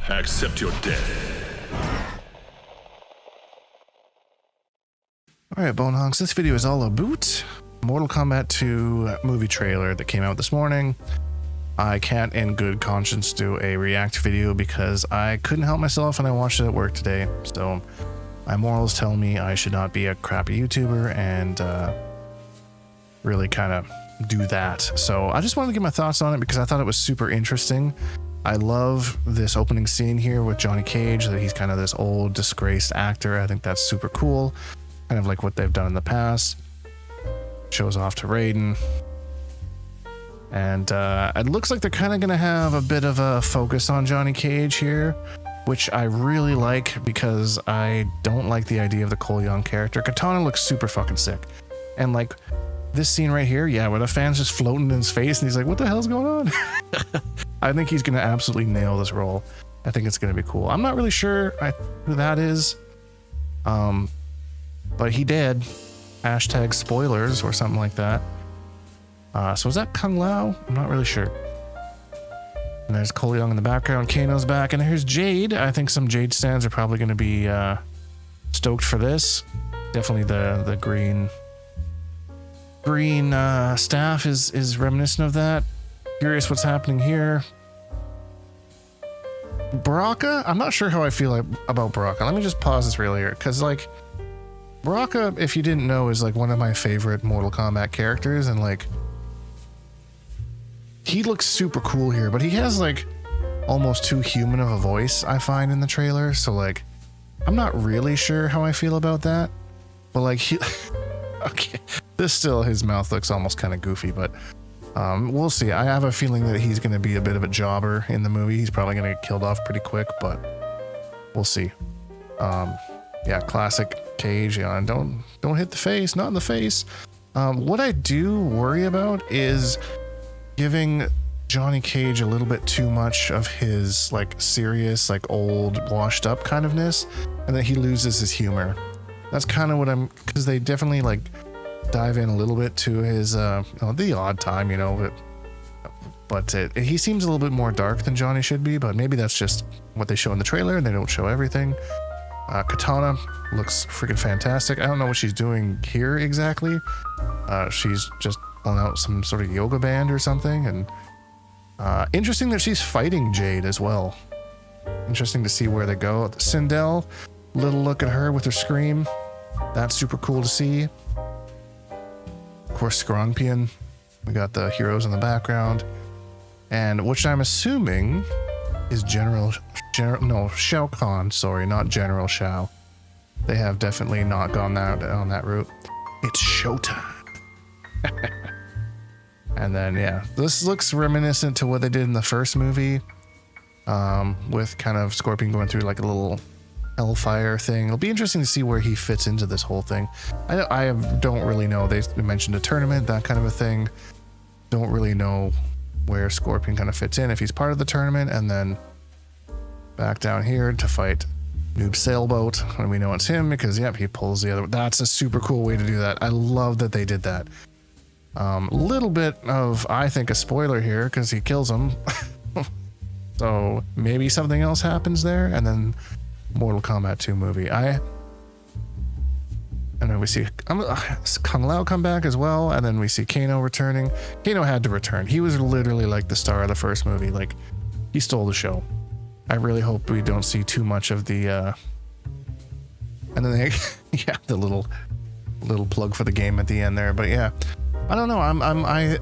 Accept your death. Alright, Bone Hunks, this video is all about Mortal Kombat 2 movie trailer that came out this morning. I can't in good conscience do a react video because I couldn't help myself and I watched it at work today. So my morals tell me I should not be a crappy YouTuber and really kind of do that. So I just wanted to get my thoughts on it because I thought it was super interesting. I love this opening scene here with Johnny Cage, that he's kind of this old disgraced actor. I think that's super cool. Kind of like what they've done in the past. Shows off to Raiden. And it looks like they're kind of going to have a bit of a focus on Johnny Cage here, which I really like because I don't like the idea of the Cole Young character. Katana looks super fucking sick. And like this scene right here, yeah, where the fan's just floating in his face and he's like, what the hell's going on? I think he's going to absolutely nail this role. I think it's going to be cool. I'm not really sure who that is. But he did. Hashtag spoilers or something like that. So is that Kung Lao? I'm not really sure. And there's Cole Young in the background. Kano's back. And here's Jade. I think some Jade stands are probably going to be stoked for this. Definitely the green staff is reminiscent of that. Curious what's happening here. Baraka? I'm not sure how I feel about Baraka. Let me just pause this real here. Because like, Baraka, if you didn't know, is like one of my favorite Mortal Kombat characters, and like he looks super cool here, but he has like almost too human of a voice, I find, in the trailer. So like I'm not really sure how I feel about that. But like he okay, his mouth looks almost kind of goofy, but we'll see. I have a feeling that he's going to be a bit of a jobber in the movie. He's probably going to get killed off pretty quick, but we'll see. Yeah, classic Cage. Yeah, don't hit the face, not in the face. What I do worry about is giving Johnny Cage a little bit too much of his like serious, like old, washed up kind ofness, and that he loses his humor. That's kind of what because they definitely like dive in a little bit to his the odd time, you know, but he seems a little bit more dark than Johnny should be, but maybe that's just what they show in the trailer and they don't show everything. Katana looks freaking fantastic. I don't know what she's doing here exactly. She's just pulling out some sort of yoga band or something, and interesting that she's fighting Jade as well. Interesting to see where they go. Sindel, little look at her with her scream. That's super cool to see. Of course, Scorpion. We got the heroes in the background, and which I'm assuming is Shao Kahn, sorry, not General Shao. They have definitely not gone on that route. It's showtime. And then yeah, this looks reminiscent to what they did in the first movie, with kind of Scorpion going through like a little hellfire thing. It'll be interesting to see where he fits into this whole thing. I don't really know. They mentioned a tournament, that kind of a thing. Don't really know where Scorpion kind of fits in, if he's part of the tournament, and then back down here to fight Noob Sailboat, and we know it's him because yep, he pulls the other. That's a super cool way to do that. I love that they did that. Little bit of, I think, a spoiler here because he kills him. So maybe something else happens there, and then Mortal Kombat 2 movie. And then we see Kung Lao come back as well, and then we see Kano returning. Kano had to return. He was literally like the star of the first movie. Like, he stole the show. I really hope we don't see too much of the and then they yeah, the little plug for the game at the end there. But yeah, I don't know.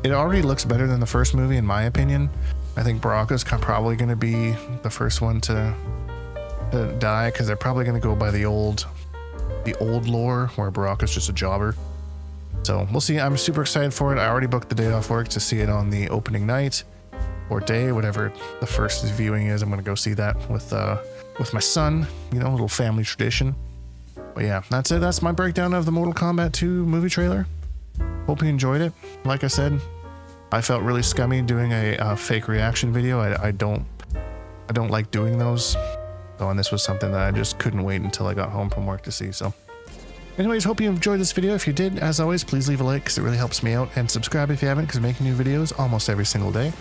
It already looks better than the first movie in my opinion. I think Baraka's probably going to be the first one to die, because they're probably going to go by the old lore where Baraka's just a jobber. So we'll see. I'm super excited for it. I already booked the day off work to see it on the opening night or day, whatever the first viewing is. I'm going to go see that with my son, you know, a little family tradition. But yeah, that's it. That's my breakdown of the Mortal Kombat 2 movie trailer. Hope you enjoyed it. Like I said, I felt really scummy doing a fake reaction video. I don't like doing those. So, and this was something that I just couldn't wait until I got home from work to see. So anyways, hope you enjoyed this video. If you did, as always, please leave a like because it really helps me out, and subscribe if you haven't, because I'm making new videos almost every single day.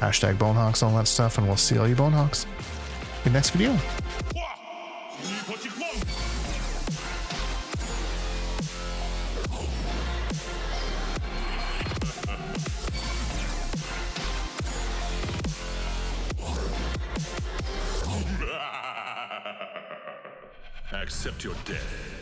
Hashtag Bonehawks, all that stuff, and we'll see all you Bonehawks in the next video. Accept your death.